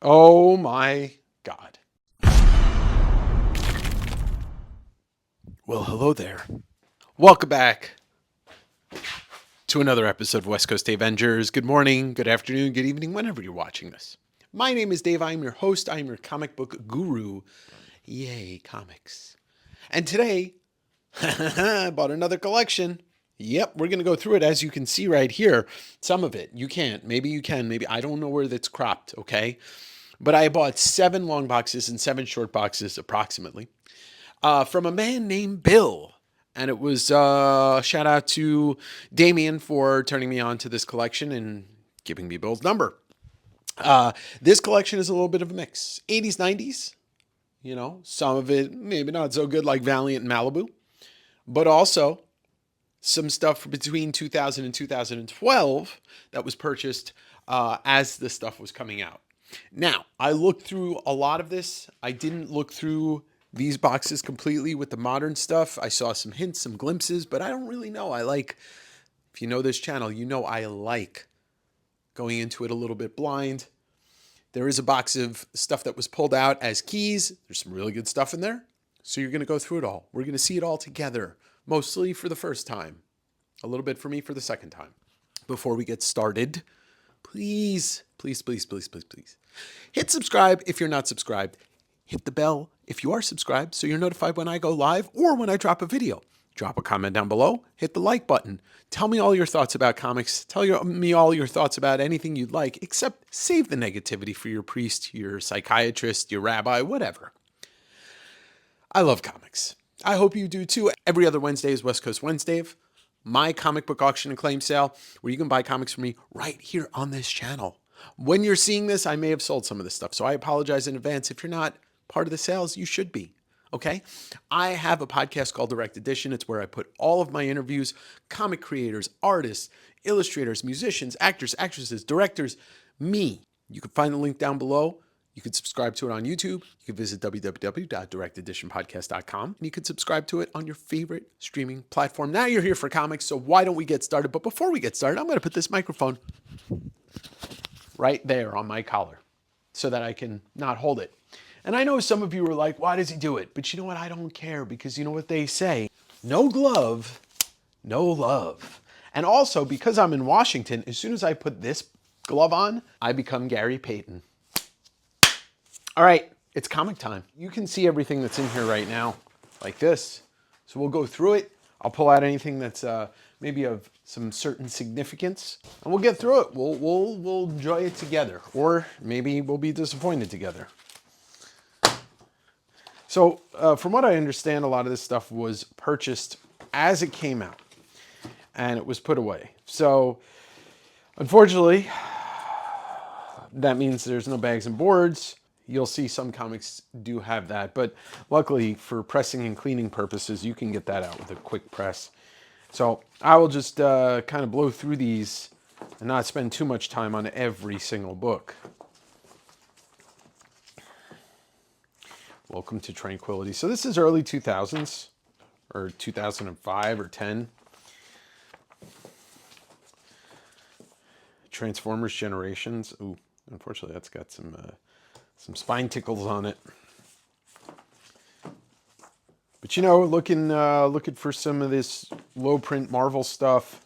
Oh my God. Well, hello there. Welcome back to another episode of West Coast Davengers. Good morning, good afternoon, good evening, whenever you're watching this. My name is Dave. I'm your host. I'm your comic book guru. Yay, comics. And today, I bought another collection. Yep, we're going to go through it as you can see right here. Some of it. You can't. Maybe you can. Maybe I don't know where that's cropped, okay? But I bought 7 long boxes and 7 short boxes approximately from a man named Bill. And it was shout out to Damien for turning me on to this collection and giving me Bill's number. This collection is a little bit of a mix 80s, 90s, some of it maybe not so good like Valiant and Malibu, but also some stuff between 2000 and 2012 that was purchased as the stuff was coming out. Now, I looked through a lot of this. I didn't look through these boxes completely with the modern stuff. I saw some hints, some glimpses, but I don't really know. If you know this channel, you know I like going into it a little bit blind. There is a box of stuff that was pulled out as keys. There's some really good stuff in there. So you're going to go through it all. We're going to see it all together, mostly for the first time, a little bit for me for the second time. Before we get started, please hit subscribe if you're not subscribed. Hit the bell if you are subscribed so you're notified when I go live or when I drop a video. Drop a comment down below. Hit the like button. Tell me all your thoughts about comics. Me all your thoughts about anything you'd like, except save the negativity for your priest, your psychiatrist, your rabbi, whatever. I love comics. I hope you do too. Every other Wednesday is West Coast Wednesday. My comic book auction and claim sale, where you can buy comics from me right here on this channel. When you're seeing this, I may have sold some of this stuff, so I apologize in advance. If you're not part of the sales, you should be. Okay? I have a podcast called Direct Edition. It's where I put all of my interviews, comic creators, artists, illustrators, musicians, actors, actresses, directors, me. You can find the link down below. You could subscribe to it on YouTube. You can visit www.directeditionpodcast.com and you could subscribe to it on your favorite streaming platform. Now you're here for comics, so why don't we get started? But before we get started, I'm going to put this microphone right there on my collar so that I can not hold it. And I know some of you are like, why does he do it? But you know what? I don't care because you know what they say, no glove, no love. And also because I'm in Washington, as soon as I put this glove on, I become Gary Payton. All right, it's comic time. You can see everything that's in here right now, like this. So we'll go through it. I'll pull out anything that's maybe of some certain significance, and we'll get through it. We'll enjoy it together, or maybe we'll be disappointed together. So from what I understand, a lot of this stuff was purchased as it came out, and it was put away. So unfortunately, that means there's no bags and boards. You'll see some comics do have that, but luckily for pressing and cleaning purposes, you can get that out with a quick press. So I will just kind of blow through these and not spend too much time on every single book. Welcome to Tranquility. So this is early 2000s, or 2005 or 10. Transformers Generations. Ooh, unfortunately that's got some spine tickles on it. But you know, looking for some of this low print Marvel stuff.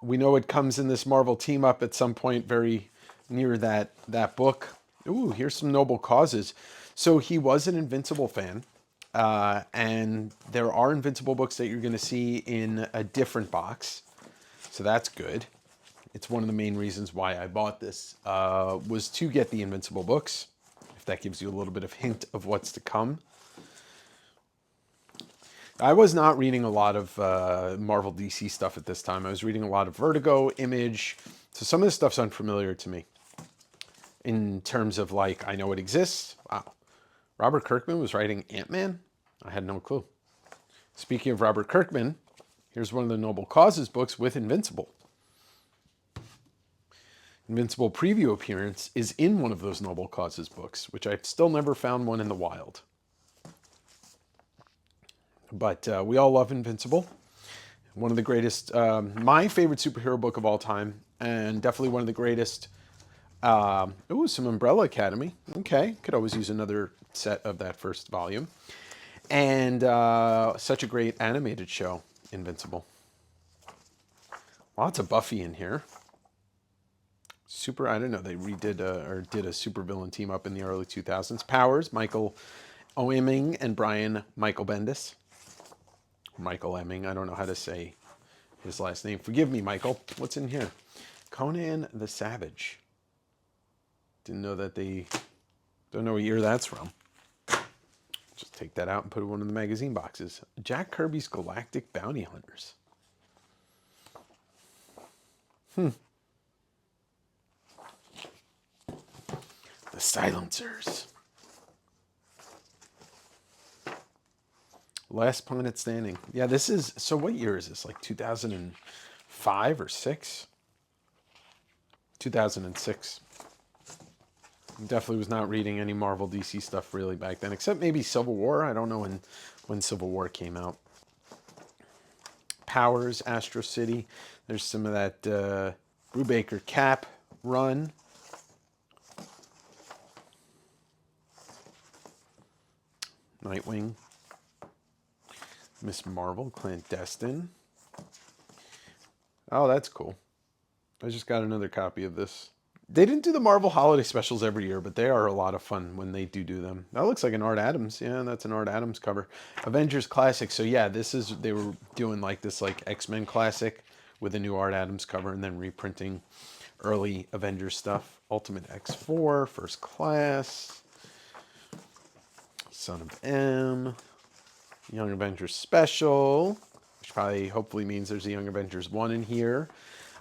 We know it comes in this Marvel team up at some point very near that book. Ooh, here's some noble causes. So he was an Invincible fan. And there are Invincible books that you're going to see in a different box. So that's good. It's one of the main reasons why I bought this, was to get the Invincible books, if that gives you a little bit of hint of what's to come. I was not reading a lot of Marvel DC stuff at this time. I was reading a lot of Vertigo, Image, so some of this stuff's unfamiliar to me. In terms of like, I know it exists. Wow. Robert Kirkman was writing Ant-Man? I had no clue. Speaking of Robert Kirkman, here's one of the Noble Causes books with Invincible. Invincible preview appearance is in one of those Noble Causes books, which I've still never found one in the wild. But we all love Invincible. One of the greatest, my favorite superhero book of all time, and definitely one of the greatest Ooh, some Umbrella Academy. Okay, could always use another set of that first volume. And such a great animated show, Invincible. Lots of Buffy in here. I didn't know they redid or did a supervillain team up in the early 2000s. Powers, Michael Oeming and Brian Michael Bendis. Michael Emming, I don't know how to say his last name. Forgive me, Michael. What's in here? Conan the Savage. Didn't know that don't know what year that's from. Just take that out and put it in one of the magazine boxes. Jack Kirby's Galactic Bounty Hunters. The Silencers. Last Planet Standing. Yeah, this is, so what year is this? Like 2005 or 6? 2006. Definitely was not reading any Marvel DC stuff really back then, except maybe Civil War. I don't know when Civil War came out. Powers, Astro City. There's some of that Brubaker Cap run. Nightwing. Miss Marvel, Clandestine. Oh, that's cool. I just got another copy of this. They didn't do the Marvel holiday specials every year, but they are a lot of fun when they do them. That looks like an Art Adams. Yeah, that's an Art Adams cover. Avengers Classic. So yeah, they were doing like this like X-Men Classic with a new Art Adams cover and then reprinting early Avengers stuff. Ultimate X4, First Class, Son of M, Young Avengers Special, which probably hopefully means there's a Young Avengers 1 in here.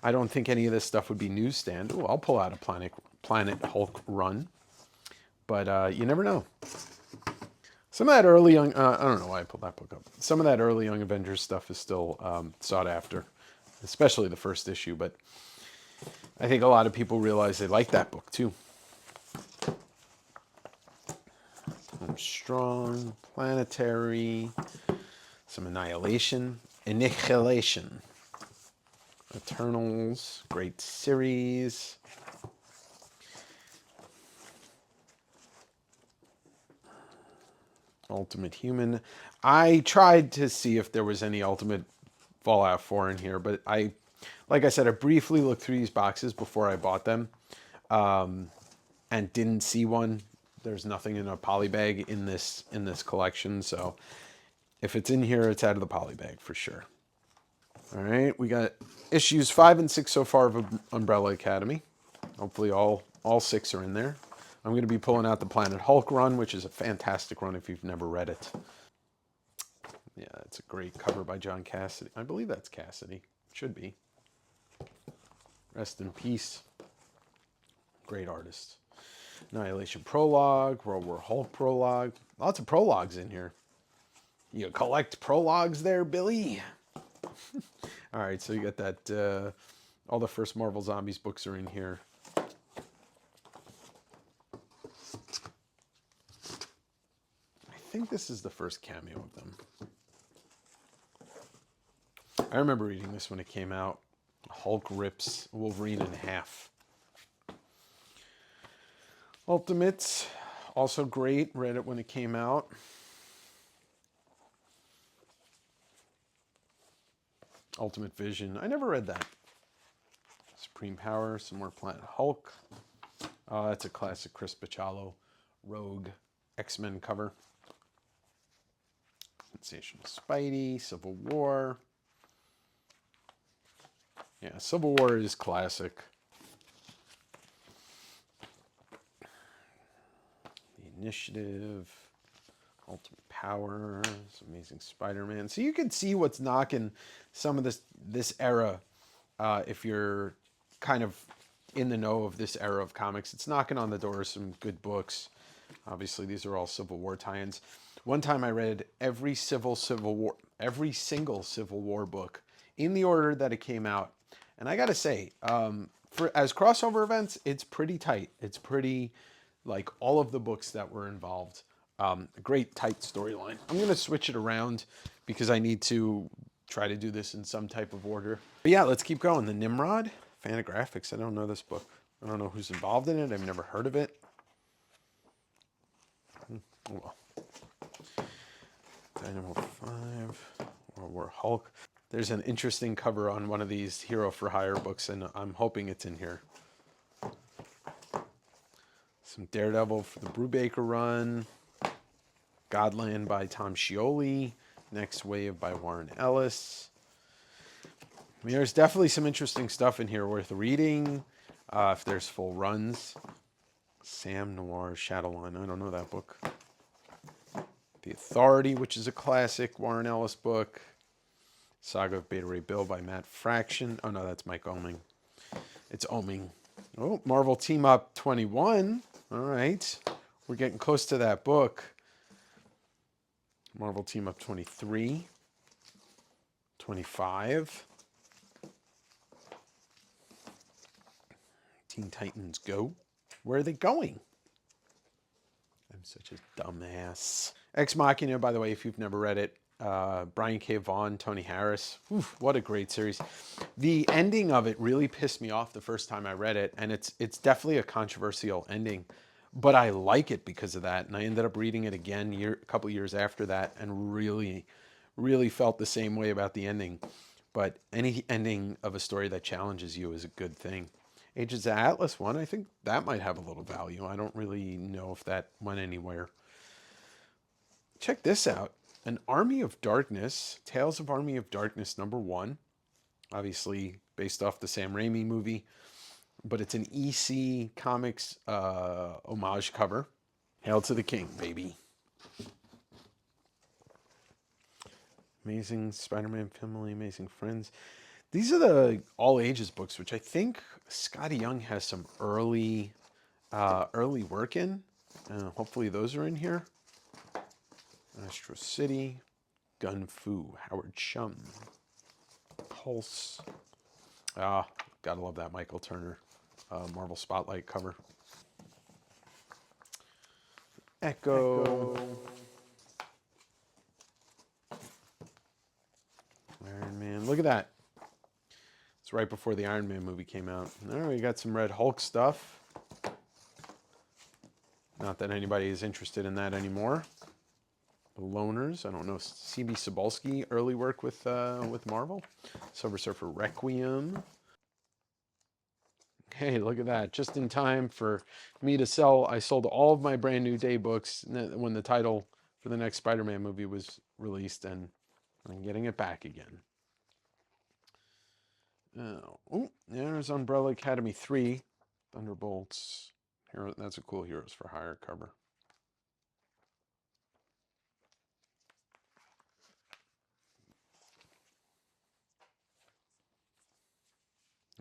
I don't think any of this stuff would be newsstand. Ooh, I'll pull out a Planet Hulk run. But you never know. Some of that early Young... I don't know why I pulled that book up. Some of that early Young Avengers stuff is still sought after. Especially the first issue. But I think a lot of people realize they like that book, too. Strong, Planetary, some Annihilation, Eternals, great series. Ultimate Human. I tried to see if there was any Ultimate Fallout 4 in here, but like I said, I briefly looked through these boxes before I bought them, and didn't see one. There's nothing in a poly bag in this collection, so if it's in here, it's out of the poly bag for sure. All right, we got issues 5 and 6 so far of Umbrella Academy. Hopefully all 6 are in there. I'm going to be pulling out the Planet Hulk run, which is a fantastic run if you've never read it. Yeah, it's a great cover by John Cassidy. I believe that's Cassidy. Should be. Rest in peace. Great artist. Annihilation Prologue, World War Hulk Prologue. Lots of prologues in here. You collect prologues there, Billy? All right, so you got that, all the first Marvel Zombies books are in here. I think this is the first cameo of them. I remember reading this when it came out. Hulk rips Wolverine in half. Ultimates, also great. Read it when it came out. Ultimate Vision. I never read that. Supreme Power, some more Planet Hulk. That's a classic Chris Bachalo Rogue X-Men cover. Sensational Spidey, Civil War. Yeah, Civil War is classic. The Initiative, Ultimate Power, Amazing Spider-Man. So you can see what's knocking some of this era, if you're kind of in the know of this era of comics. It's knocking on the door of some good books. Obviously, these are all Civil War tie-ins. One time I read every single Civil War book in the order that it came out. And I got to say, as crossover events, it's pretty tight. It's pretty, like, all of the books that were involved. A great tight storyline. I'm going to switch it around because I need to try to do this in some type of order. But yeah, let's keep going. The Nimrod, Fantagraphics. I don't know this book. I don't know who's involved in it. I've never heard of it. Oh, well. Dynamo 5, World War Hulk. There's an interesting cover on one of these Hero for Hire books, and I'm hoping it's in here. Some Daredevil for the Brubaker run. Godland by Tom Scioli. Next Wave by Warren Ellis. I mean, there's definitely some interesting stuff in here worth reading if there's full runs. Sam Noir Shadowline. I don't know that book. The Authority, which is a classic Warren Ellis book. Saga of Beta Ray Bill by Matt Fraction. Oh, no, that's Mike Oeming. It's Oeming. Oh, Marvel Team Up 21. All right. We're getting close to that book. Marvel Team Up 23. 25. Teen Titans Go. Where are they going? I'm such a dumbass. Ex Machina, by the way, if you've never read it, Brian K. Vaughan, Tony Harris. Oof, what a great series. The ending of it really pissed me off the first time I read it, and it's definitely a controversial ending, but I like it because of that. And I ended up reading it again a couple years after that, and really, really felt the same way about the ending. But any ending of a story that challenges you is a good thing. Agents of Atlas one, I think that might have a little value. I don't really know if that went anywhere. Check this out. An Army of Darkness, Tales of Army of Darkness #1. Obviously based off the Sam Raimi movie, but it's an EC Comics homage cover. Hail to the King, baby. Amazing Spider-Man Family, Amazing Friends. These are the all ages books, which I think Scotty Young has some early work in. Hopefully those are in here. Astro City, Gun Fu, Howard Shum, Pulse. Gotta love that Michael Turner Marvel Spotlight cover. Echo. Iron Man. Look at that. It's right before the Iron Man movie came out. There we got some Red Hulk stuff. Not that anybody is interested in that anymore. The Loners. I don't know. C.B. Cebulski early work with Marvel. Silver Surfer Requiem. Hey, look at that. Just in time for me to sell. I sold all of my brand new day books when the title for the next Spider-Man movie was released, and I'm getting it back again. Oh, there's Umbrella Academy 3. Thunderbolts. Hero, that's a cool Heroes for Hire cover.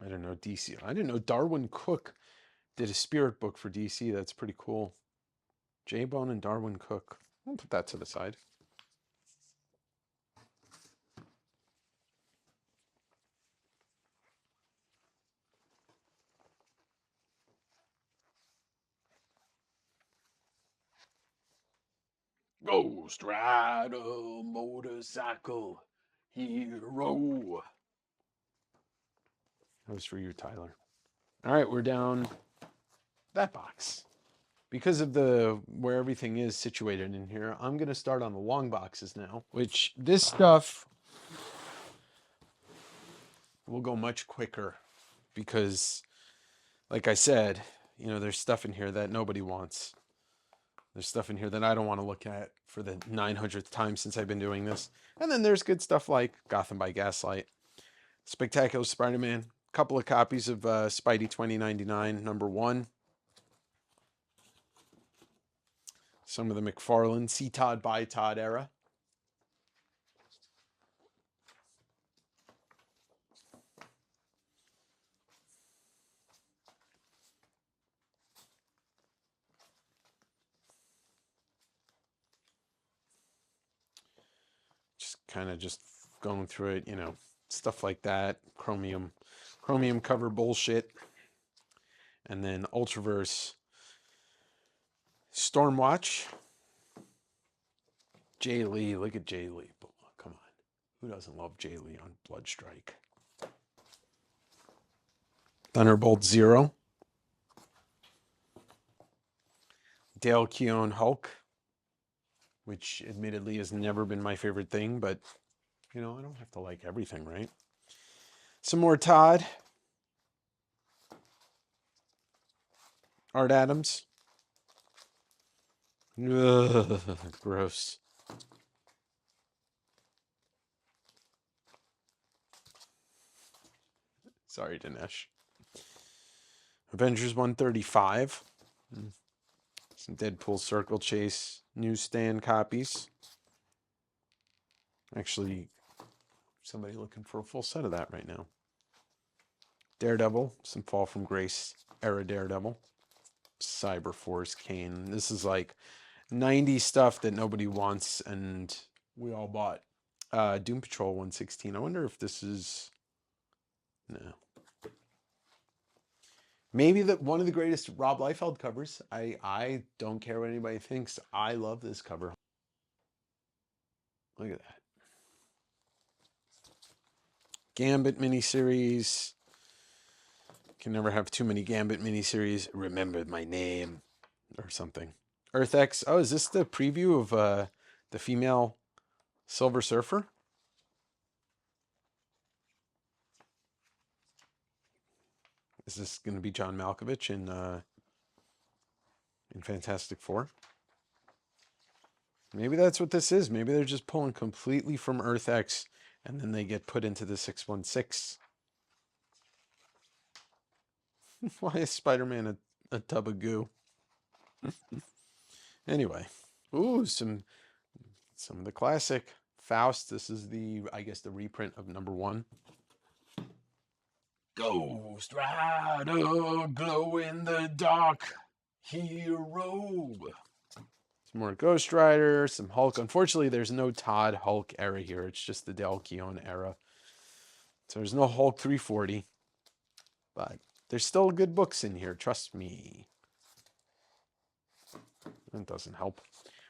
I didn't know DC. I didn't know Darwin Cook did a spirit book for DC. That's pretty cool. J-Bone and Darwin Cook. I'll put that to the side. Ghost Rider Motorcycle Hero. That was for you, Tyler. All right, we're down that box. Because of where everything is situated in here, I'm going to start on the long boxes now, which this stuff will go much quicker because, like I said, there's stuff in here that nobody wants. There's stuff in here that I don't want to look at for the 900th time since I've been doing this. And then there's good stuff like Gotham by Gaslight, Spectacular Spider-Man, a couple of copies of Spidey 2099 #1. Some of the McFarlane See Todd by Todd era. Just going through it, stuff like that. Chromium cover bullshit. And then Ultraverse Stormwatch. Jay Lee, look at Jay Lee. Come on. Who doesn't love Jay Lee on Bloodstrike? Thunderbolt 0. Dale Keown Hulk, which admittedly has never been my favorite thing, but you know, I don't have to like everything, right? Some more Todd. Art Adams. Ugh, gross. Sorry, Dinesh. Avengers 135. Some Deadpool Circle Chase newsstand copies. Actually, somebody looking for a full set of that right now. Daredevil, some Fall from Grace era Daredevil. Cyberforce Kane. This is like 90s stuff that nobody wants, and we all bought. Doom Patrol 116. I wonder if this is... No. Maybe one of the greatest Rob Liefeld covers. I don't care what anybody thinks. I love this cover. Look at that. Gambit miniseries. Can never have too many Gambit miniseries. Remember my name or something. Earth X. Oh, is this the preview of the female Silver Surfer? Is this going to be John Malkovich in Fantastic Four? Maybe that's what this is. Maybe they're just pulling completely from Earth X, and then they get put into the 616. Why is Spider-Man a tub of goo? Anyway. Ooh, some of the classic Faust. This is I guess the reprint of #1. Ghost Rider, glow in the dark hero. Some more Ghost Rider, some Hulk. Unfortunately, there's no Todd Hulk era here. It's just the Dale Keown era. So there's no Hulk 340. But there's still good books in here. Trust me. That doesn't help.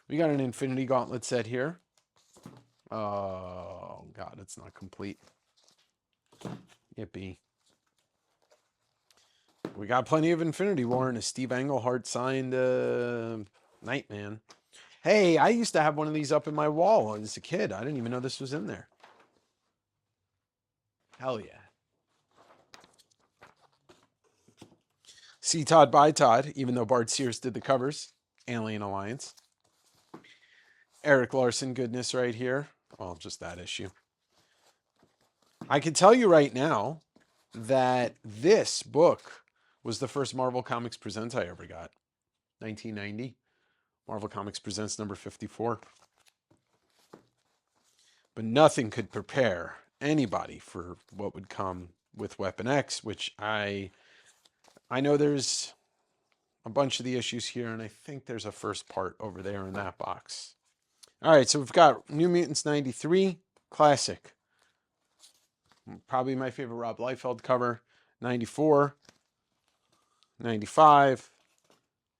We got an Infinity Gauntlet set here. Oh, God, it's not complete. Yippee. We got plenty of Infinity War and a Steve Englehart signed Nightman. Hey, I used to have one of these up in my wall as a kid. I didn't even know this was in there. Hell yeah. See Todd by Todd, even though Bart Sears did the covers. Alien Alliance. Eric Larson goodness right here. Well, just that issue. I can tell you right now that this book was the first Marvel Comics Presents I ever got. 1990. Marvel Comics Presents number 54. But nothing could prepare anybody for what would come with Weapon X, which I know there's a bunch of the issues here, and I think there's a first part over there in that box. All right, so we've got New Mutants 93, classic. Probably my favorite Rob Liefeld cover. 94, 95,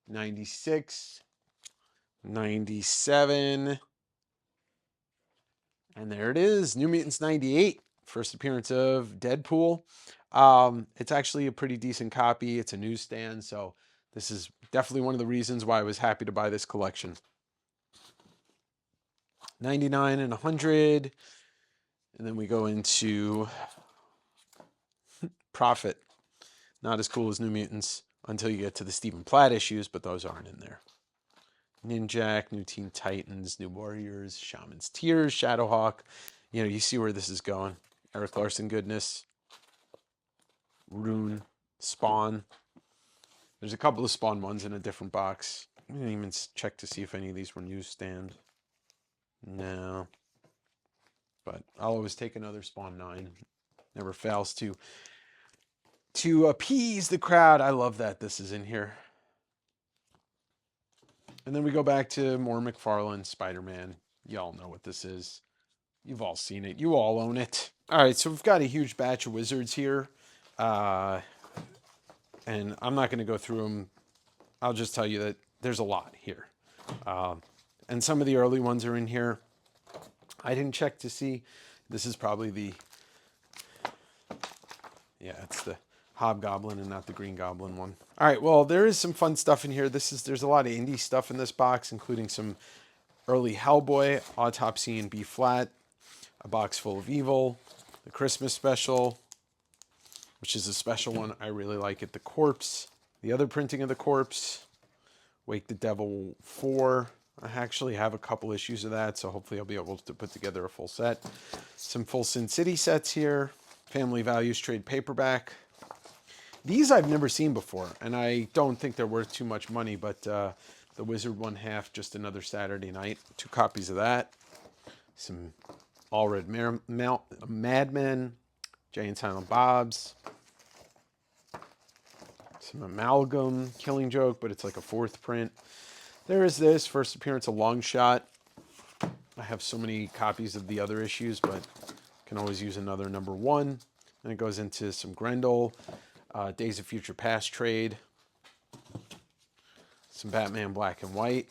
96, 97. And there it is, New Mutants 98, first appearance of Deadpool. It's actually a pretty decent copy. It's a newsstand, so this is definitely one of the reasons why I was happy to buy this collection. 99 and 100. And then we go into Prophet. Not as cool as New Mutants until you get to the Stephen Platt issues, but those aren't in there. Ninjak, New Teen Titans, New Warriors, Shaman's Tears, Shadowhawk. You know, you see where this is going. Eric Larson goodness. Rune, Spawn. There's a couple of Spawn ones in a different box. I didn't even check to see if any of these were newsstand. No. But I'll always take another Spawn 9. Never fails to appease the crowd. I love that this is in here. And then we go back to more McFarlane, Spider-Man. Y'all know what this is. You've all seen it. You all own it. All right, so we've got a huge batch of Wizards here. And I'm not going to go through them. I'll just tell you that there's a lot here. And some of the early ones are in here. I didn't check to see. This is probably it's the Hobgoblin and not the Green Goblin one. All right, well, there is some fun stuff in here. There's a lot of indie stuff in this box, including some early Hellboy, Autopsy in B flat, a box full of Evil, the Christmas special, which is a special one. I really like it. The Corpse, the other printing of the Corpse, Wake the Devil 4. I actually have a couple issues of that, so hopefully I'll be able to put together a full set. Some full Sin City sets here. Family Values trade paperback. These I've never seen before, and I don't think they're worth too much money, but the Wizard 1/2, Just Another Saturday Night. 2 copies of that. Some All Red Madmen, Jay and Silent Bob's. Some Amalgam, Killing Joke, but it's like a 4th print. There is this, first appearance of Long Shot. I have so many copies of the other issues, but can always use another number 1. And it goes into some Grendel, Days of Future Past trade. Some Batman Black and White,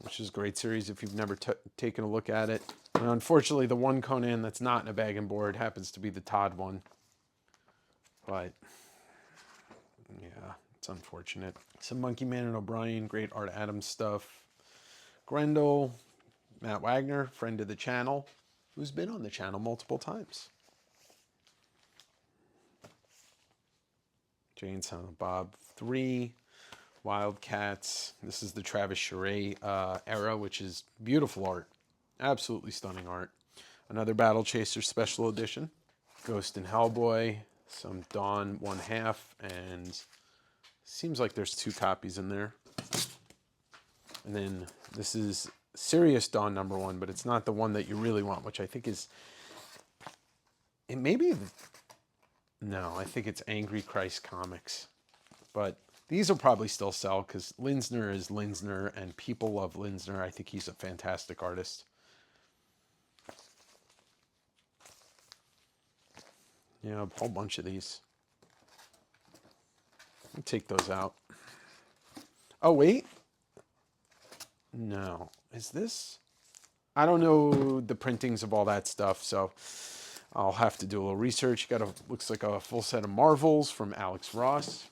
which is a great series if you've never taken a look at it. And unfortunately, the one Conan that's not in a bag and board happens to be the Todd one. But yeah, it's unfortunate. Some Monkey Man and O'Brien, great Art Adams stuff. Grendel, Matt Wagner, friend of the channel, who's been on the channel multiple times. Jay and Silent Bob 3, Wildcats. This is the Travis Charest era, which is beautiful art. Absolutely stunning art. Another Battle Chaser special edition. Ghost and Hellboy. Some Dawn 1/2, and seems like there's 2 copies in there. And then this is Serious Dawn number 1, but it's not the one that you really want, which I think is, it may be, no, I think it's Angry Christ Comics. But these will probably still sell because Linsner is Linsner and people love Linsner. I think he's a fantastic artist. Yeah, a whole bunch of these. I'll take those out. Oh, wait. No. Is this? I don't know the printings of all that stuff, so I'll have to do a little research. You got a, looks like a full set of Marvels from Alex Ross.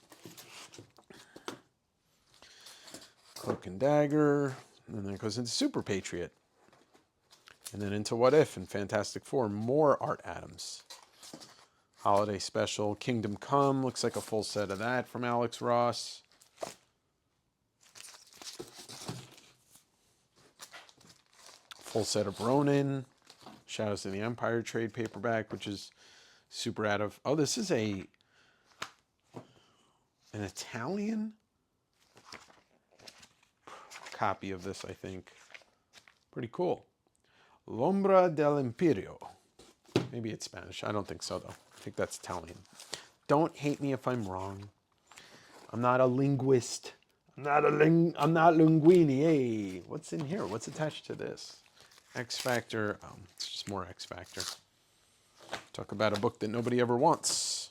Cloak and Dagger. And then it goes into Super Patriot. And then into What If and Fantastic Four. More Art Adams. Holiday Special. Kingdom Come. Looks like a full set of that from Alex Ross. Full set of Ronin. Shadows of the Empire trade paperback, which is super out of... Oh, this is an Italian copy of this, I think. Pretty cool. L'Ombra dell'Imperio. Maybe it's Spanish. I don't think so, though. I think that's Italian. Don't hate me if I'm wrong. I'm not a linguist. I'm not linguini. Hey, what's in here? What's attached to this? X Factor. Oh, it's just more X Factor. Talk about a book that nobody ever wants.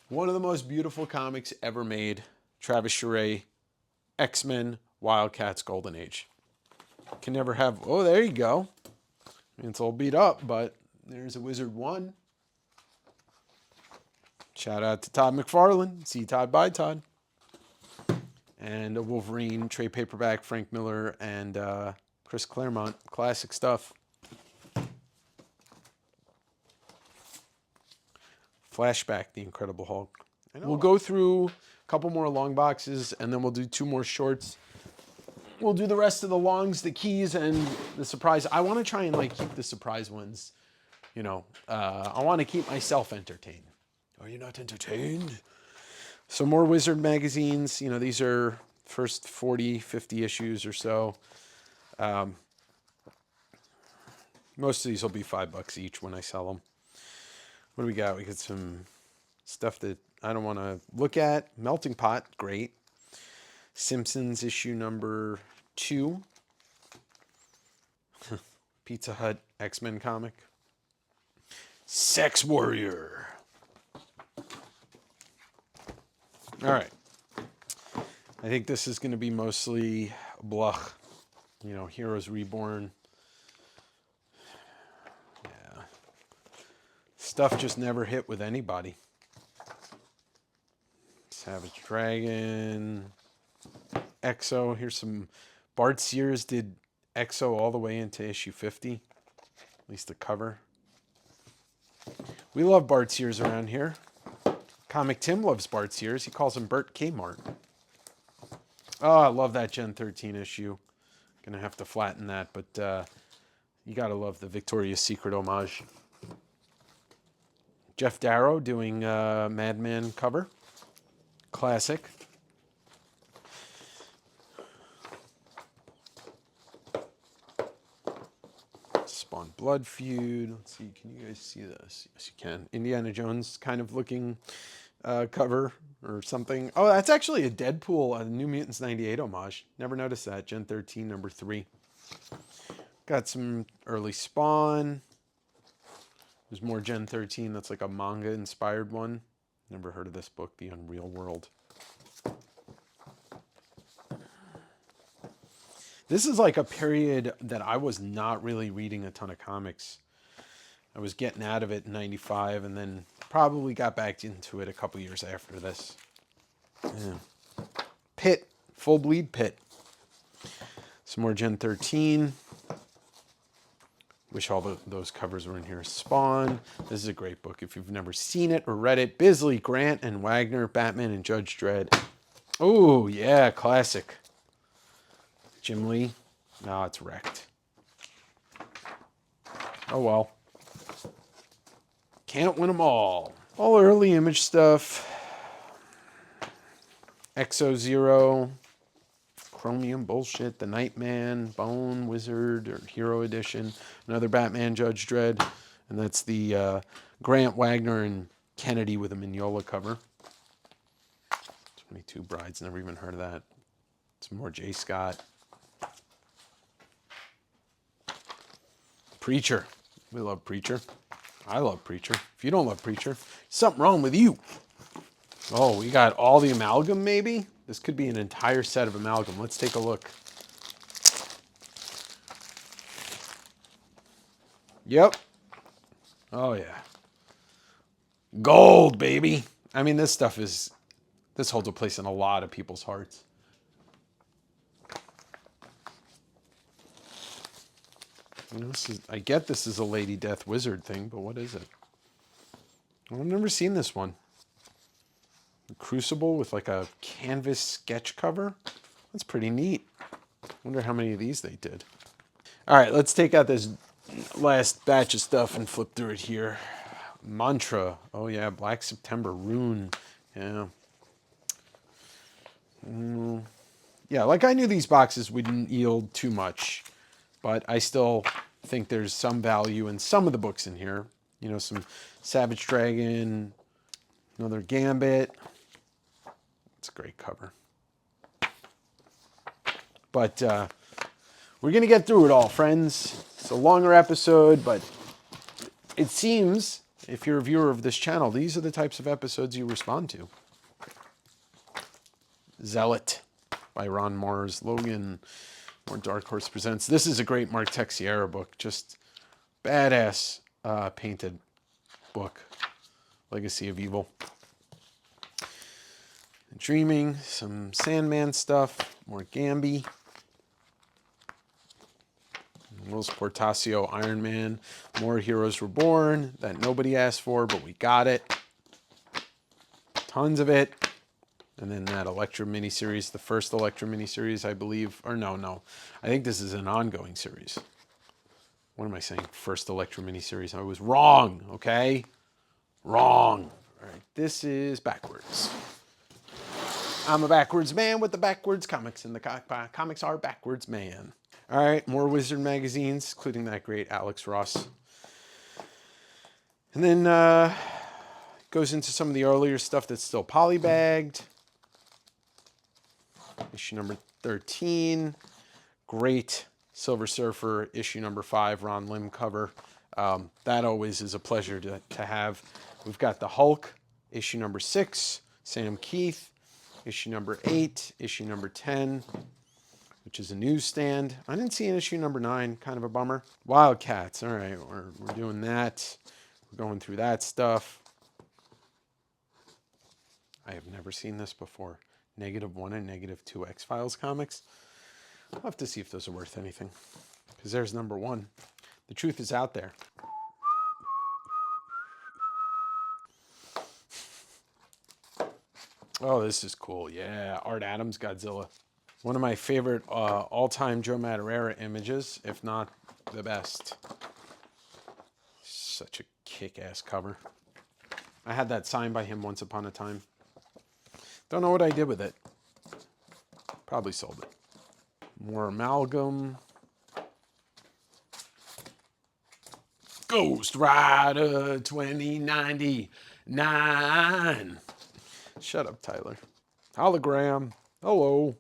One of the most beautiful comics ever made. Travis Charest. X-Men, Wildcats, Golden Age. Can never have... Oh, there you go. I mean, it's all beat up, but there's a Wizard 1. Shout out to Todd McFarlane. See Todd by Todd. And a Wolverine trade paperback, Frank Miller and Chris Claremont. Classic stuff. Flashback, The Incredible Hulk. We'll go through a couple more long boxes, and then we'll do 2 more shorts. We'll do the rest of the longs, the keys, and the surprise. I want to try and like keep the surprise ones, you know. I want to keep myself entertained. Are you not entertained? Some more Wizard magazines. You know, these are first 40, 50 issues or so. Most of these will be $5 each when I sell them. What do we got? We got some stuff that I don't want to look at. Melting Pot, great. Simpsons issue number 2. Pizza Hut X-Men comic. Sex Warrior. All right. I think this is going to be mostly blah. You know, Heroes Reborn. Yeah. Stuff just never hit with anybody. Savage Dragon. EXO. Here's some... Bart Sears did EXO all the way into issue 50. At least the cover. We love Bart Sears around here. Comic Tim loves Bart Sears. He calls him Bert Kmart. Oh, I love that Gen 13 issue. Gonna have to flatten that, but you gotta love the Victoria's Secret homage. Jeff Darrow doing Madman cover. Classic. Spawn Blood Feud. Let's see, can you guys see this? Yes, you can. Indiana Jones kind of looking cover or something. Oh, that's actually a Deadpool, a New Mutants 98 homage. Never noticed that. Gen 13, number 3. Got some early Spawn. There's more Gen 13. That's like a manga-inspired one. Never heard of this book, The Unreal World. This is like a period that I was not really reading a ton of comics. I was getting out of it in 95 and then probably got back into it a couple years after this. Yeah. Pit. Full Bleed Pit. Some more Gen 13. Wish all those covers were in here. Spawn. This is a great book if you've never seen it or read it. Bisley, Grant, and Wagner, Batman, and Judge Dredd. Oh, yeah, classic. Jim Lee. No, it's wrecked. Oh, well. Can't win them all. All early Image stuff. Exo Zero. Chromium bullshit. The Nightman. Bone Wizard or Hero Edition. Another Batman Judge Dredd. And that's the Grant, Wagner, and Kennedy with a Mignola cover. 22 Brides. Never even heard of that. Some more J. Scott. Preacher. We love Preacher. I love Preacher. If you don't love Preacher, something wrong with you. Oh, we got all the amalgam, maybe? This could be an entire set of amalgam. Let's take a look. Yep. Oh, yeah. Gold, baby. I mean, this holds a place in a lot of people's hearts. I get this is a Lady Death Wizard thing, but what is it? I've never seen this one. A Crucible with like a canvas sketch cover. That's pretty neat. Wonder how many of these they did. All right, let's take out this last batch of stuff and flip through it here. Mantra. Oh yeah, Black September. Rune. Yeah. Yeah, like I knew these boxes wouldn't yield too much, but I still think there's some value in some of the books in here. You know, some Savage Dragon, another Gambit. It's a great cover. But we're going to get through it all, friends. It's a longer episode, but it seems, if you're a viewer of this channel, these are the types of episodes you respond to. Zealot by Ron Mars. Logan, more Dark Horse Presents. This is a great Mark Texiera book. Just badass painted book. Legacy of Evil. Dreaming, some Sandman stuff, more Gamby. Wills Portacio, Iron Man, more Heroes Reborn that nobody asked for, but we got it. Tons of it. And then that Electra miniseries, the first Electra miniseries, I believe. Or no. I think this is an ongoing series. What am I saying? First Electra miniseries. I was wrong, okay? Wrong. All right, this is backwards. I'm a backwards man with the backwards comics, and the comics are backwards man. All right, more Wizard magazines, including that great Alex Ross. And then goes into some of the earlier stuff that's still polybagged. Issue number 13. Great Silver Surfer, issue number 5, Ron Lim cover. That always is a pleasure to have. We've got the Hulk, issue number 6, Sam Keith. Issue number 8, issue number 10, which is a newsstand. I didn't see an issue number 9, kind of a bummer. Wildcats, all right, we're doing that. We're going through that stuff. I have never seen this before. -1 and -2 X-Files comics. I'll have to see if those are worth anything. Because there's number 1. The truth is out there. Oh, this is cool. Yeah, Art Adams Godzilla. One of my favorite all-time Joe Madureira images, if not the best. Such a kick-ass cover. I had that signed by him once upon a time. Don't know what I did with it. Probably sold it. More amalgam. Ghost Rider 2099. Shut up, Tyler. Hologram. Hello.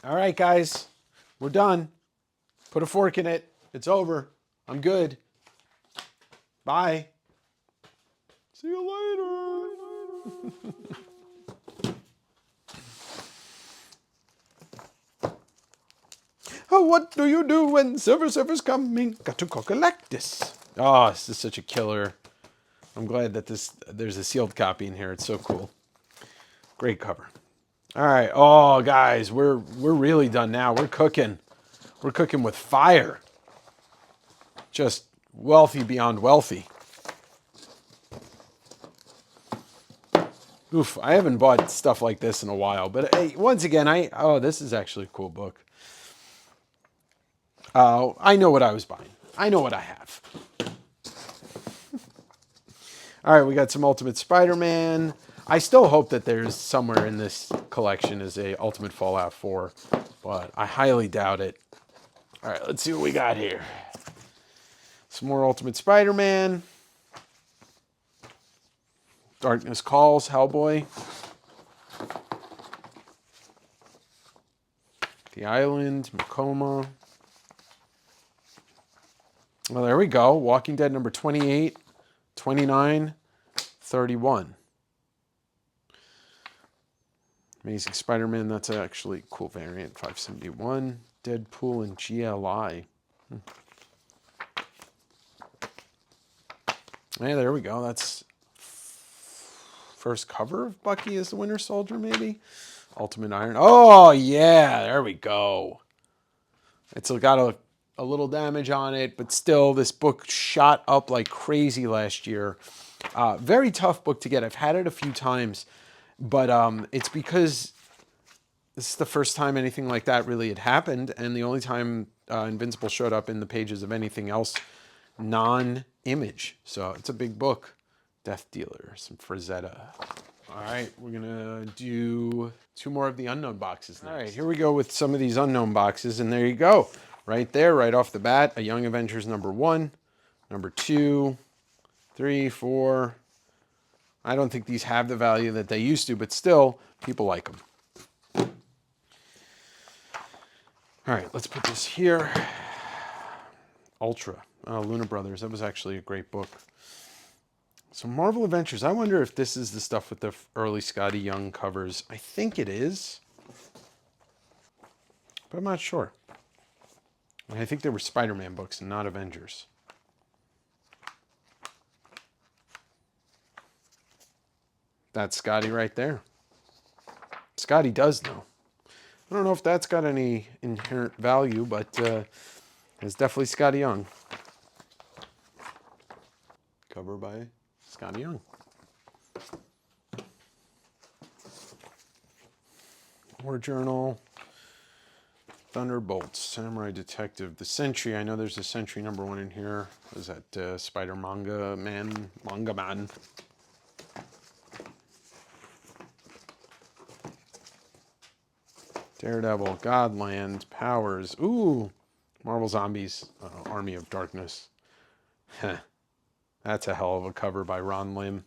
All right, guys. We're done. Put a fork in it. It's over. I'm good. Bye. See you later. Oh, what do you do when Silver's coming? Got to collect this. Oh, this is such a killer. I'm glad that there's a sealed copy in here. It's so cool. Great cover. All right. Oh, guys, we're really done now. We're cooking. We're cooking with fire. Just wealthy beyond wealthy. Oof, I haven't bought stuff like this in a while. But hey, once again, this is actually a cool book. I know what I was buying. I know what I have. All right, we got some Ultimate Spider-Man. I still hope that there's somewhere in this collection is a Ultimate Fallout 4, but I highly doubt it. All right, let's see what we got here. Some more Ultimate Spider-Man. Darkness Calls, Hellboy. The Island, Macoma. Well, there we go. Walking Dead number 28, 29, 31. Amazing Spider-Man, that's actually a cool variant. 571. Deadpool and GLI. Yeah, there we go. That's first cover of Bucky as the Winter Soldier, maybe? Ultimate Iron. Oh, yeah, there we go. It's got a little damage on it, but still, this book shot up like crazy last year. Very tough book to get. I've had it a few times, but it's because this is the first time anything like that really had happened, and the only time Invincible showed up in the pages of anything else non-image. So it's a big book. Death Dealer, some Frazetta. All right, we're going to do 2 more of the unknown boxes next. All right, here we go with some of these unknown boxes, and there you go. Right there, right off the bat, a Young Avengers number 1, number 2, 3, 4. I don't think these have the value that they used to, but still, people like them. All right, let's put this here. Ultra, Luna Brothers. That was actually a great book. So Marvel Adventures. I wonder if this is the stuff with the early Scotty Young covers. I think it is, but I'm not sure. I think they were Spider-Man books and not Avengers. That's Scotty right there. Scotty does know. I don't know if that's got any inherent value, but it's definitely Scotty Young. Cover by Scotty Young. War Journal. Thunderbolts. Samurai Detective. The Sentry. I know there's a Sentry number 1 in here. Is that Spider Manga Man? Manga Man. Daredevil. Godland. Powers. Ooh. Marvel Zombies. Army of Darkness. That's a hell of a cover by Ron Lim.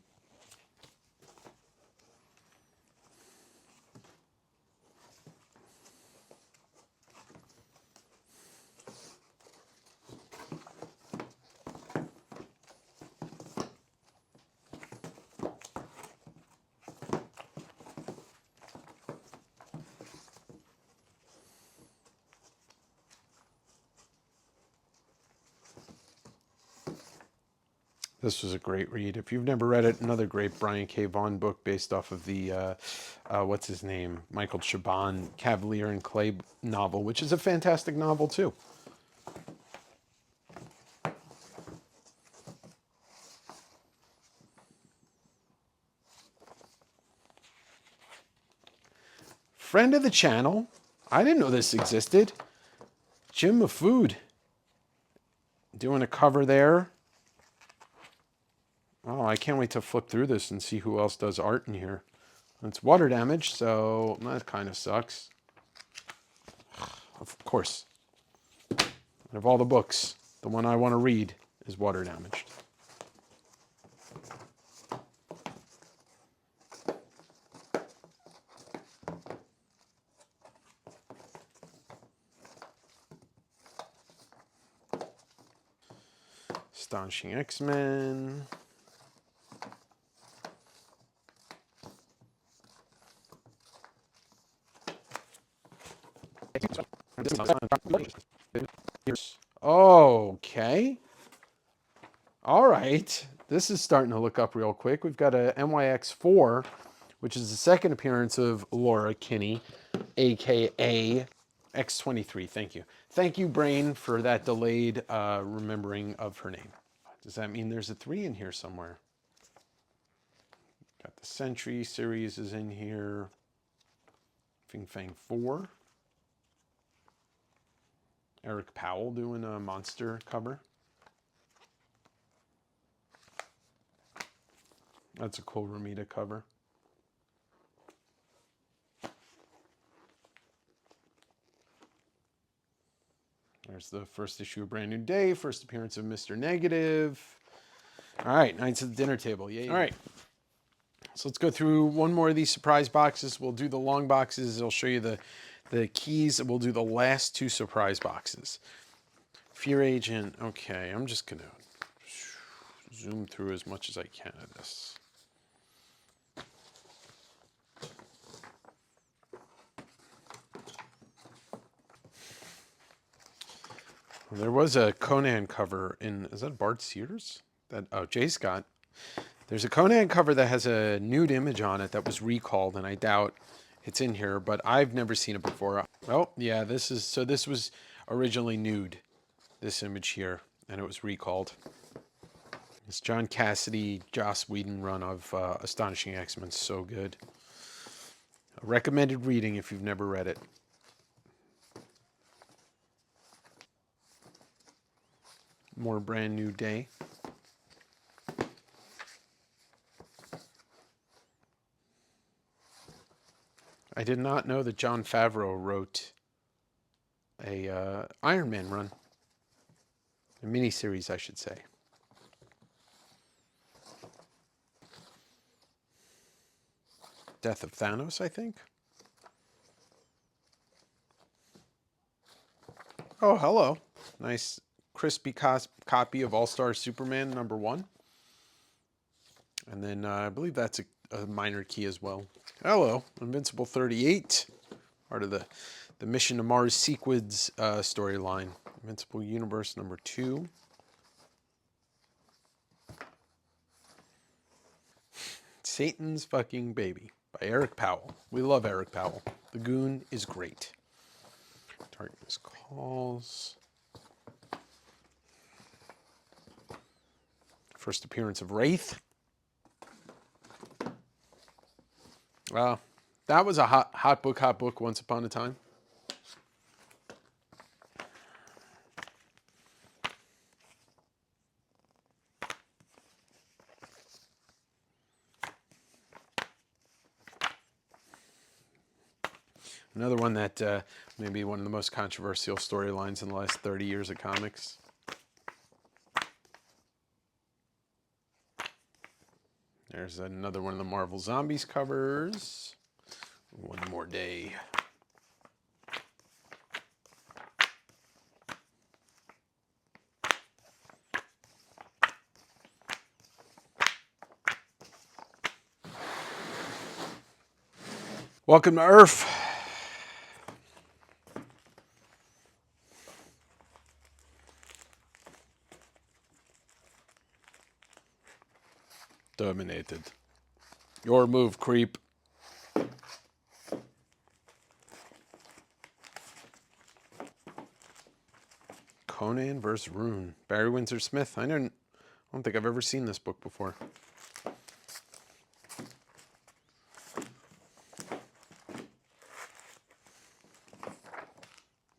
This was a great read. If you've never read it, another great Brian K. Vaughan book based off of the, what's his name? Michael Chabon Cavalier and Clay novel, which is a fantastic novel too. Friend of the channel. I didn't know this existed. Jim Mafood doing a cover there. Oh, I can't wait to flip through this and see who else does art in here. It's water damage, so that kind of sucks. Of course. Of all the books, the one I want to read is water damaged. Astonishing X-Men. Okay. All right. This is starting to look up real quick. We've got a NYX4, which is the second appearance of Laura Kinney, a.k.a. X23. Thank you. Thank you, Brain, for that delayed remembering of her name. Does that mean there's a 3 in here somewhere? Got the Sentry series is in here. Fing Fang 4. Eric Powell doing a monster cover. That's a cool Ramita cover. There's the first issue of Brand New Day, first appearance of Mr. Negative. All right, Knights at the Dinner Table. Yay. All right. So let's go through one more of these surprise boxes. We'll do the long boxes. I'll show you the keys. We'll do the last 2 surprise boxes. Fear Agent. Okay, I'm just going to zoom through as much as I can of this. Well, there was a Conan cover in, is that Bart Sears? Jay Scott. There's a Conan cover that has a nude image on it that was recalled, and I doubt it's in here, but I've never seen it before. Oh, yeah, this was originally nude, this image here, and it was recalled. It's John Cassidy, Joss Whedon run of Astonishing X-Men. So good. A recommended reading if you've never read it. More Brand New Day. I did not know that Jon Favreau wrote a Iron Man run. A miniseries, I should say. Death of Thanos, I think. Oh, hello. Nice crispy copy of All-Star Superman #1. And then I believe that's a minor key as well. Hello, Invincible 38. Part of the Mission to Mars Sequids storyline. Invincible Universe #2. Satan's Fucking Baby by Eric Powell. We love Eric Powell. The Goon is great. Darkness Calls. First appearance of Wraith. That was a hot book once upon a time. Another one that may be one of the most controversial storylines in the last 30 years of comics. There's another one of the Marvel Zombies covers. One More Day. Welcome to Earth. Terminated. Your move, creep. Conan vs. Rune. Barry Windsor Smith. I don't think I've ever seen this book before.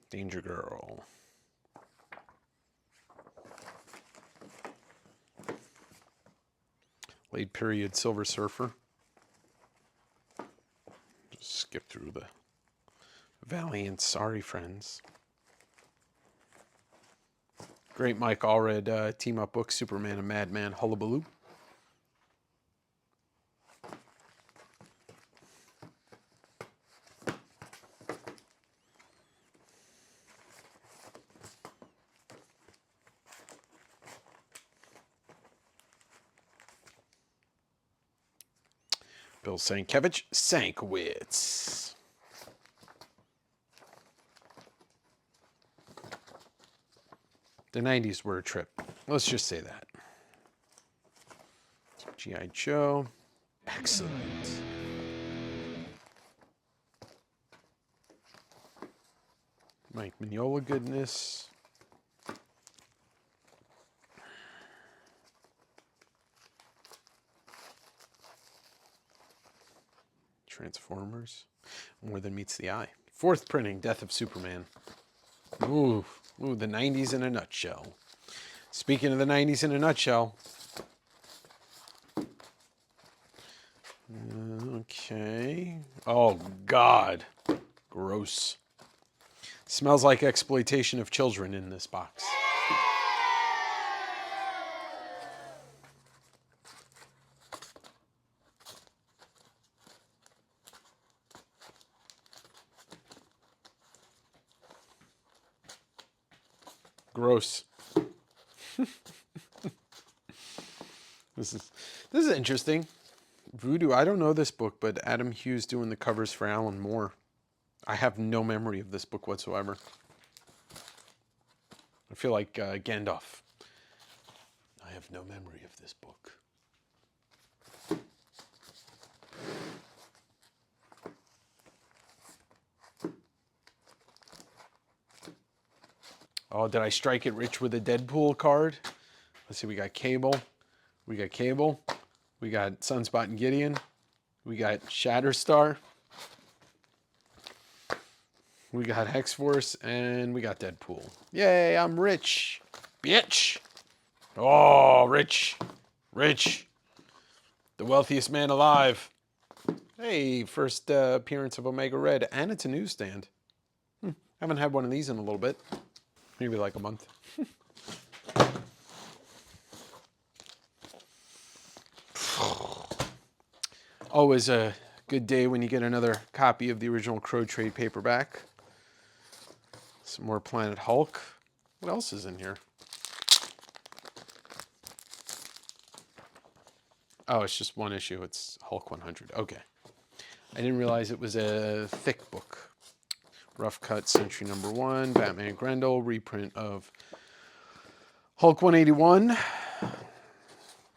Danger Girl. Late period Silver Surfer. Just skip through the Valiant Sorry Friends. Great Mike Allred team-up book, Superman and Madman Hullabaloo. Bill Sienkiewicz, Sankwitz. The 90s were a trip. Let's just say that. G.I. Joe. Excellent. Mike Mignola goodness. Transformers. More Than Meets the Eye. Fourth printing, Death of Superman. Ooh, the 90s in a nutshell. Speaking of the 90s in a nutshell. Okay. Oh, God. Gross. Smells like exploitation of children in this box. Gross. This is interesting. Voodoo, I don't know this book, but Adam Hughes doing the covers for Alan Moore. I have no memory of this book whatsoever. I feel like Gandalf. I have no memory of this book. Oh, did I strike it rich with a Deadpool card? Let's see, we got Cable. We got Cable. We got Sunspot and Gideon. We got Shatterstar. We got Hex-Force, and we got Deadpool. Yay, I'm rich. Bitch. Oh, rich. Rich. The wealthiest man alive. Hey, first appearance of Omega Red, and it's a newsstand. Haven't had one of these in a little bit. Maybe like a month. Always a good day when you get another copy of the original Crow Trade paperback. Some more Planet Hulk. What else is in here? Oh, it's just one issue. It's Hulk 100. Okay. I didn't realize it was a thick book. Rough Cut Century Number 1, Batman Grendel, reprint of Hulk 181,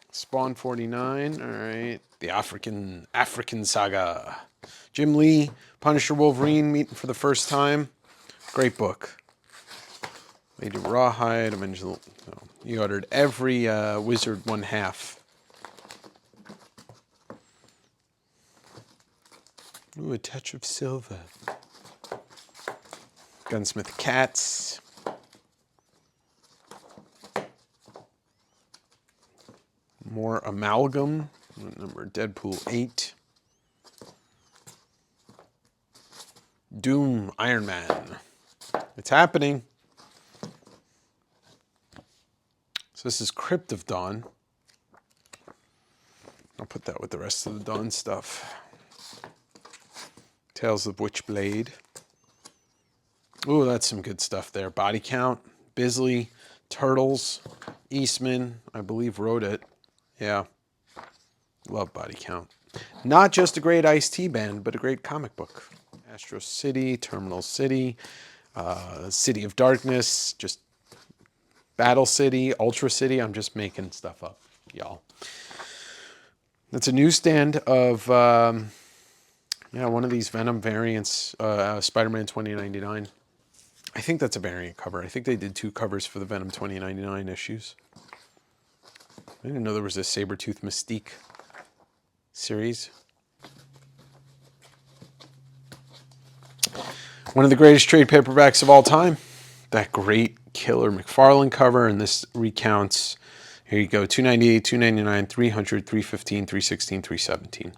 Spawn 49, all right. The African Saga. Jim Lee, Punisher Wolverine meeting for the first time. Great book. Lady Rawhide, you ordered every Wizard 1/2. Ooh, a touch of silver. Gunsmith Cats. More Amalgam. Number Deadpool 8. Doom, Iron Man. It's happening. So this is Crypt of Dawn. I'll put that with the rest of the Dawn stuff. Tales of Witchblade. Ooh, that's some good stuff there. Body Count, Bisley, Turtles, Eastman, I believe wrote it. Yeah. Love Body Count. Not just a great Ice-T band, but a great comic book. Astro City, Terminal City, City of Darkness, just Battle City, Ultra City. I'm just making stuff up, y'all. That's a newsstand of, one of these Venom variants, Spider-Man 2099. I think that's a variant cover. I think they did 2 covers for the Venom 2099 issues. I didn't know there was a Sabretooth Mystique series. One of the greatest trade paperbacks of all time. That great Killer McFarlane cover, and this recounts, here you go, 298, 299, 300, 315, 316, 317.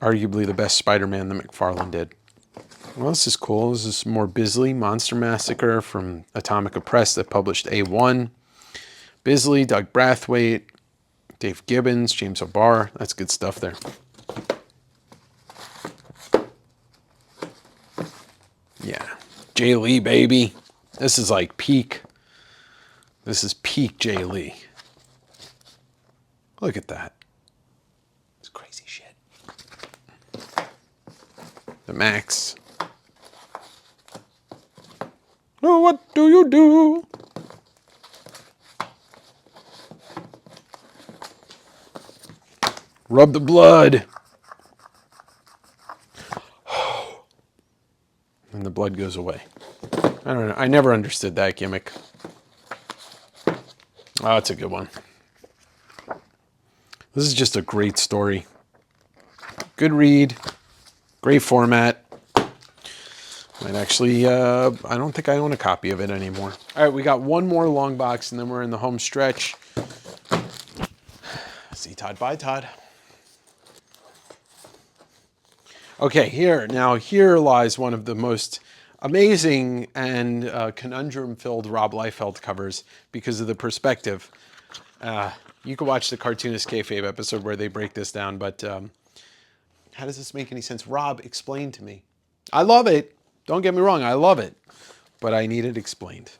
Arguably the best Spider-Man that McFarlane did. Well, this is cool. This is more Bisley, Monster Massacre from Atomica Press that published A1. Bisley, Doug Brathwaite, Dave Gibbons, James O'Barr. That's good stuff there. Yeah. Jay Lee, baby. This is like peak. This is peak Jay Lee. Look at that. It's crazy shit. The Max. Oh, what do you do? Rub the blood. And the blood goes away. I don't know. I never understood that gimmick. Oh, that's a good one. This is just a great story. Good read. Great format. Might actually, I don't think I own a copy of it anymore. All right, we got one more long box, and then we're in the home stretch. See Todd, bye Todd. Okay, here lies one of the most amazing and conundrum-filled Rob Liefeld covers because of the perspective. You can watch the Cartoonist Kayfabe episode where they break this down, but how does this make any sense? Rob, explain to me. I love it. Don't get me wrong, I love it, but I need it explained.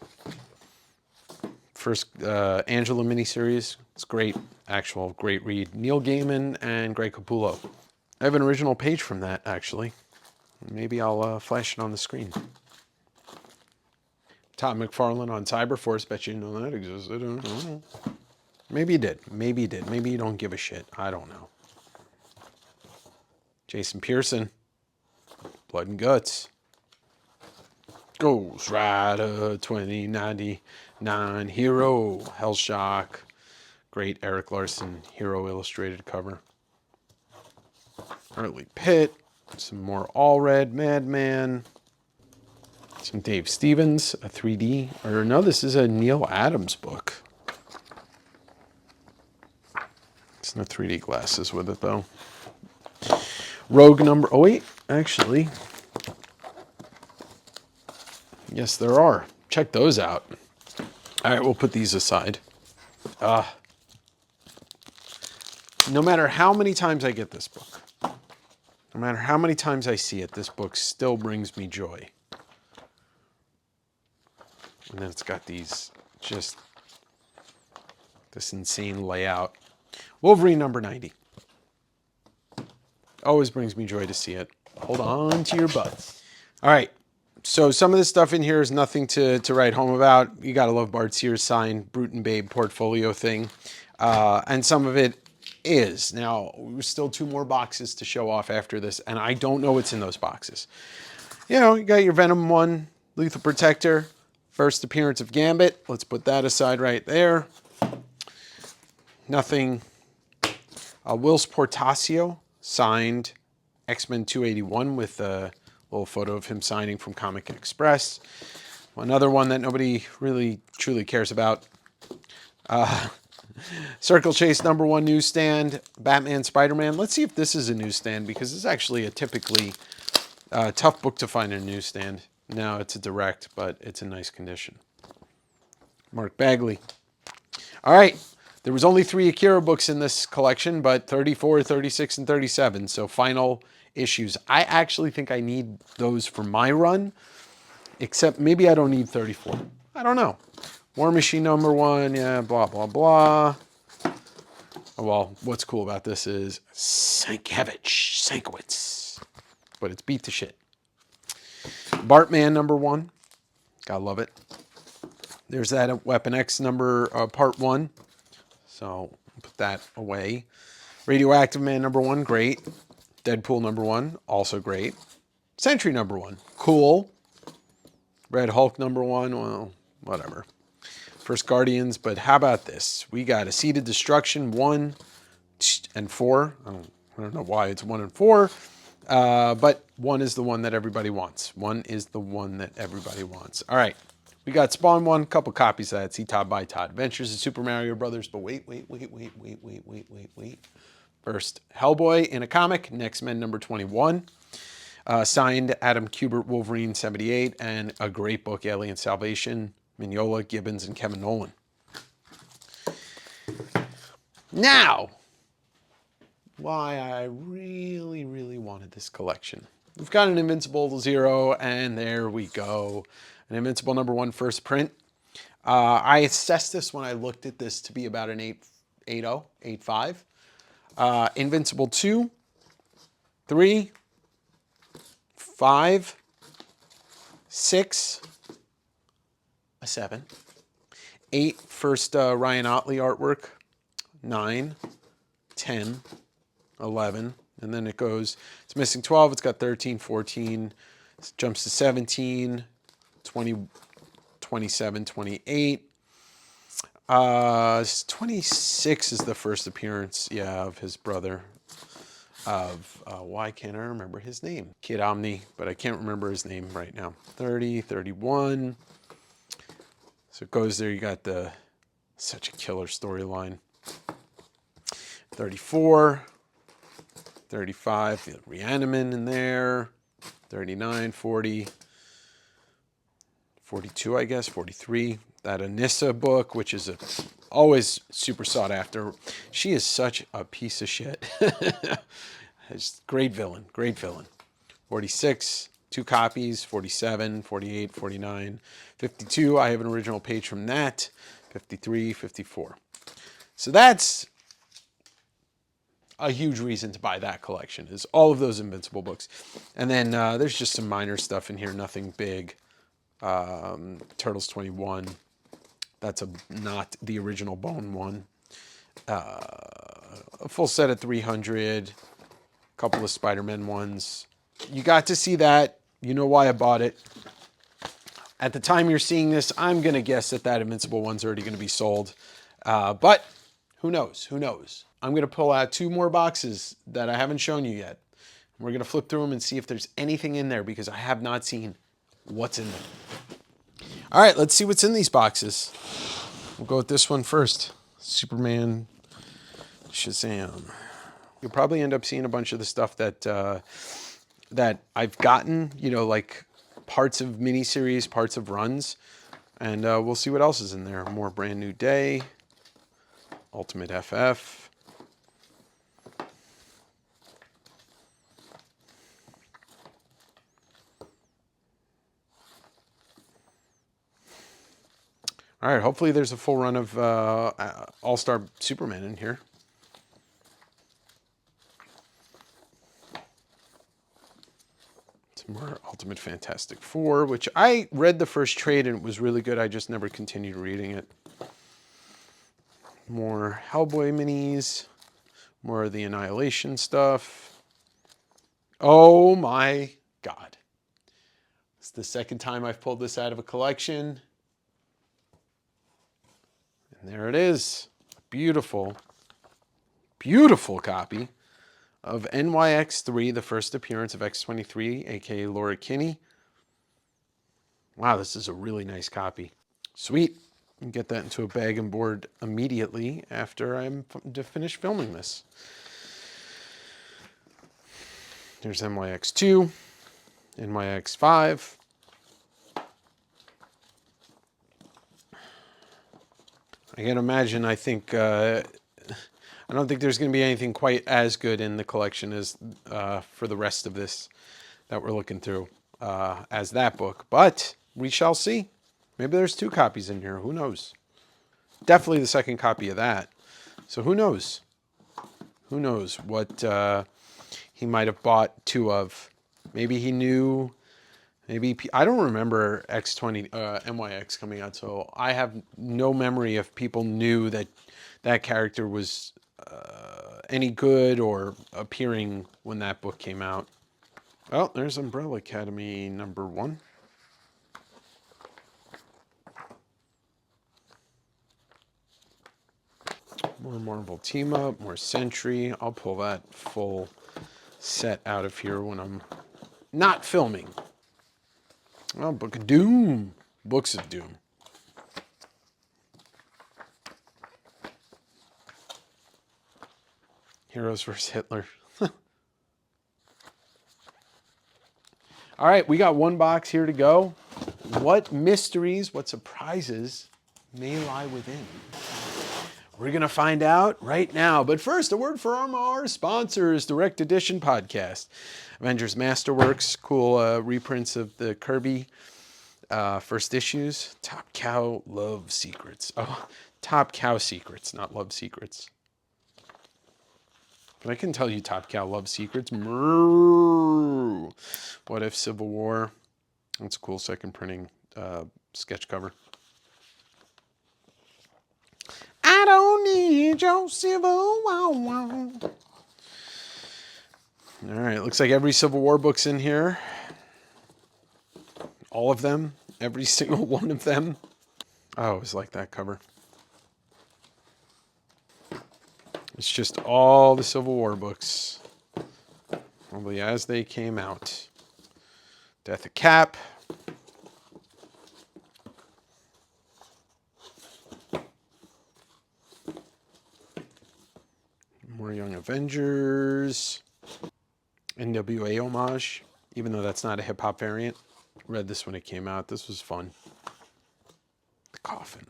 First Angela miniseries, it's great, actual great read. Neil Gaiman and Greg Capullo. I have an original page from that, actually. Maybe I'll flash it on the screen. Todd McFarlane on Cyberforce. Bet you didn't know that existed. I don't know. Maybe you did. Maybe you did. Maybe you don't give a shit. I don't know. Jason Pearson. Blood and Guts. Ghost Rider 2099 Hero. Hellshock. Great Eric Larson Hero illustrated cover. Early Pitt, some more All Red Madman, some Dave Stevens, a 3D, or no, this is a Neil Adams book. It's no 3D glasses with it though. Rogue number, oh wait, actually, yes there are. Check those out. All right, we'll put these aside. No matter how many times I get this book, no matter how many times I see it, this book still brings me joy. And then it's got these, just this insane layout. Wolverine number 90. Always brings me joy to see it. Hold on to your butts. All right. So some of this stuff in here is nothing to write home about. You got to love Bart Sears' signed Brute and Babe portfolio thing. And some of it is. Now, there's still 2 more boxes to show off after this, and I don't know what's in those boxes. You know, you got your Venom 1, Lethal Protector, first appearance of Gambit. Let's put that aside right there. Nothing. Whilce Portacio signed X-Men 281 with a little photo of him signing from Comic Express. Another one that nobody really truly cares about. Circle Chase number 1 newsstand, Batman, Spider-Man. Let's see if this is a newsstand because it's actually a typically tough book to find in a newsstand. No, it's a direct, but it's in nice condition. Mark Bagley. All right. There was only 3 Akira books in this collection, but 34, 36, and 37. So final issues. I actually think I need those for my run, except maybe I don't need 34. I don't know. War Machine number 1, yeah, blah, blah, blah. Oh, well, what's cool about this is Sienkiewicz. But it's beat to shit. Bartman number 1. Gotta love it. There's that Weapon X number, part 1. So put that away. Radioactive Man #1, great. Deadpool #1, also great. Sentry #1, cool. Red Hulk #1, well, whatever. First Guardians, but how about this? We got a Seed of Destruction 1 and 4. I don't know why it's 1 and 4, but 1 is the one that everybody wants. 1 is the one that everybody wants. All right, we got Spawn 1, couple copies of that. See Todd by Todd. Adventures of Super Mario Brothers, but wait. First, Hellboy in a comic, X-Men #21. Signed Adam Kubert, Wolverine 78, and a great book, Alien Salvation, Mignola, Gibbons, and Kevin Nolan. Now, why I really wanted this collection. We've got an Invincible 0, and there we go. An Invincible #1 first print. I assessed this when I looked at this to be about an 8.0, 8.5. Invincible 2, 3, 5, 6, a 7. 8, first Ryan Otley artwork. 9, 10, 11, and then it goes, it's missing 12, it's got 13, 14, it jumps to 17, 20, 27, 28. 26 is the first appearance, yeah, of his brother, of, why can't I remember his name? Kid Omni, but I can't remember his name right now. 30, 31. So it goes there, you got such a killer storyline. 34, 35, Reaniman in there, 39, 40, 42, I guess, 43. That Anissa book, which is always super sought after. She is such a piece of shit. Great villain, great villain. 46, 2 copies, 47, 48, 49, 52. I have an original page from that, 53, 54. So that's a huge reason to buy that collection, is all of those Invincible books. And then there's just some minor stuff in here, nothing big. Turtles 21. That's not the original Bone one. A full set of 300. A couple of Spider-Man ones. You got to see that. You know why I bought it. At the time you're seeing this, I'm going to guess that Invincible one's already going to be sold. But who knows? Who knows? I'm going to pull out 2 more boxes that I haven't shown you yet. We're going to flip through them and see if there's anything in there, because I have not seen what's in them. All right, let's see what's in these boxes. We'll go with this one first. Superman Shazam. You'll probably end up seeing a bunch of the stuff that I've gotten, you know, like parts of miniseries, parts of runs. And we'll see what else is in there. More Brand New Day. Ultimate FF. All right, hopefully there's a full run of All-Star Superman in here. Some more Ultimate Fantastic Four, which I read the first trade and it was really good. I just never continued reading it. More Hellboy minis. More of the Annihilation stuff. Oh my God. It's the second time I've pulled this out of a collection. And there it is. Beautiful, beautiful copy of NYX3, the first appearance of X-23, aka Laura Kinney. Wow, this is a really nice copy. Sweet. Get that into a bag and board immediately after I'm finished filming this. Here's NYX2, NYX5. I can imagine, I don't think there's going to be anything quite as good in the collection as for the rest of this that we're looking through as that book. But we shall see. Maybe there's 2 copies in here. Who knows? Definitely the second copy of that. So who knows? Who knows what he might have bought 2 of. Maybe he knew. Maybe I don't remember X20 NYX coming out, so I have no memory if people knew that that character was any good or appearing when that book came out. Oh, there's Umbrella Academy #1. More Marvel Team Up, more Sentry. I'll pull that full set out of here when I'm not filming. Oh, Book of Doom. Books of Doom. Heroes vs. Hitler. All right, we got one box here to go. What mysteries, what surprises may lie within? We're going to find out right now. But first, a word from our sponsors, Direct Edition Podcast. Avengers Masterworks, cool reprints of the Kirby first issues. Top Cow Love Secrets. Oh, Top Cow Secrets, not Love Secrets. But I can tell you Top Cow Love Secrets. What If Civil War? That's a cool second printing sketch cover. I don't need your Civil War. All right, looks like every Civil War book's in here. All of them. Every single one of them. I always like that cover. It's just all the Civil War books. Probably as they came out. Death of Cap. More Young Avengers. NWA homage, even though that's not a hip-hop variant. Read this when it came out. This was fun. The Coffin.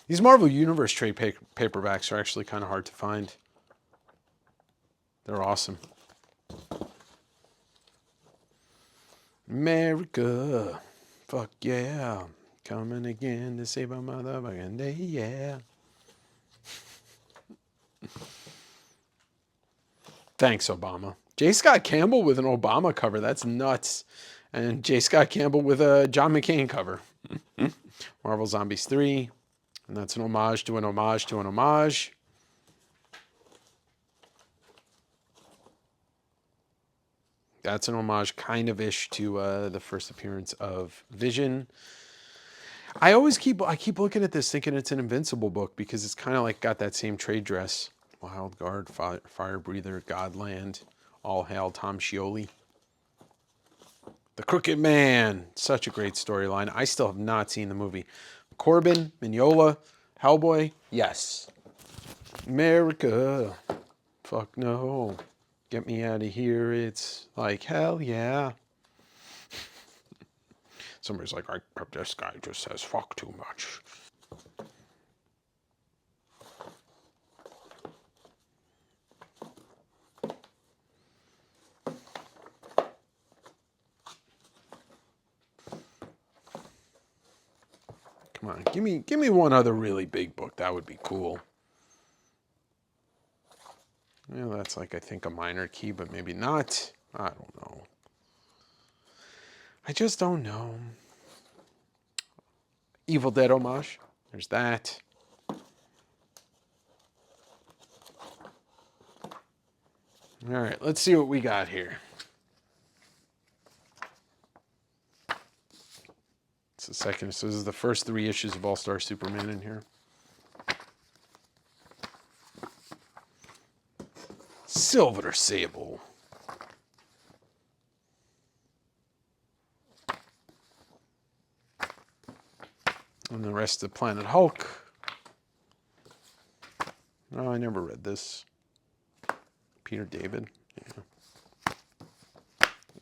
These Marvel Universe trade paperbacks are actually kind of hard to find. They're awesome. America. Fuck yeah. Coming again to save our motherfucking day, yeah. Thanks, Obama. J. Scott Campbell with an Obama cover. That's nuts. And J. Scott Campbell with a John McCain cover. Marvel Zombies 3. And that's an homage to an homage to an homage. That's an homage kind of ish to the first appearance of Vision. I keep looking at this thinking it's an Invincible book because it's kind of like got that same trade dress. Wild Guard, Fire Breather, Godland, All Hail Tom Scioli. The Crooked Man, such a great storyline. I still have not seen the movie. Corbin, Mignola, Hellboy, yes. America, fuck no. Get me out of here, it's like hell yeah. Somebody's like, this guy just says fuck too much. Come on, give me one other really big book. That would be cool. Yeah, that's like I think a minor key, but maybe not. I don't know. I just don't know. Evil Dead homage. There's that. All right, let's see what we got here. It's the second. So this is the first 3 issues of All-Star Superman in here. Silver Sable. And the rest of Planet Hulk. No, I never read this. Peter David. Yeah.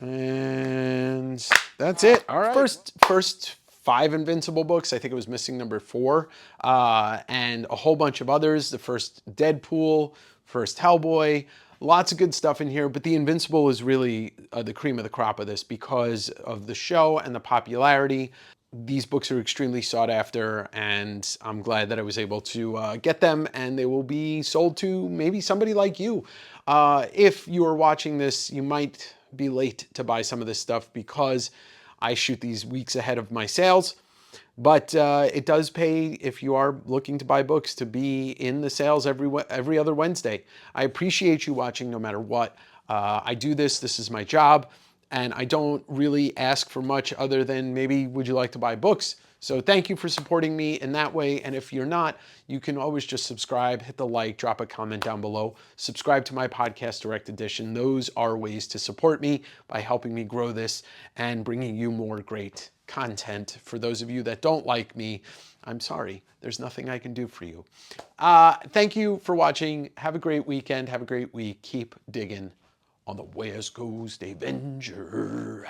And that's it. All right. First 5 Invincible books. I think it was missing number 4. And a whole bunch of others. The first Deadpool, first Hellboy. Lots of good stuff in here, but the Invincible is really the cream of the crop of this because of the show and the popularity. These books are extremely sought after, and I'm glad that I was able to get them, and they will be sold to maybe somebody like you. If you are watching this, you might be late to buy some of this stuff because I shoot these weeks ahead of my sales. But it does pay if you are looking to buy books to be in the sales every other Wednesday. I appreciate you watching no matter what. I do this. This is my job. And I don't really ask for much other than maybe, would you like to buy books? So thank you for supporting me in that way. And if you're not, you can always just subscribe, hit the like, drop a comment down below, subscribe to my podcast Direct Edition. Those are ways to support me by helping me grow this and bringing you more great content. For those of you that don't like me, I'm sorry. There's nothing I can do for you. Thank you for watching. Have a great weekend. Have a great week. Keep digging on the West Coast Avenger.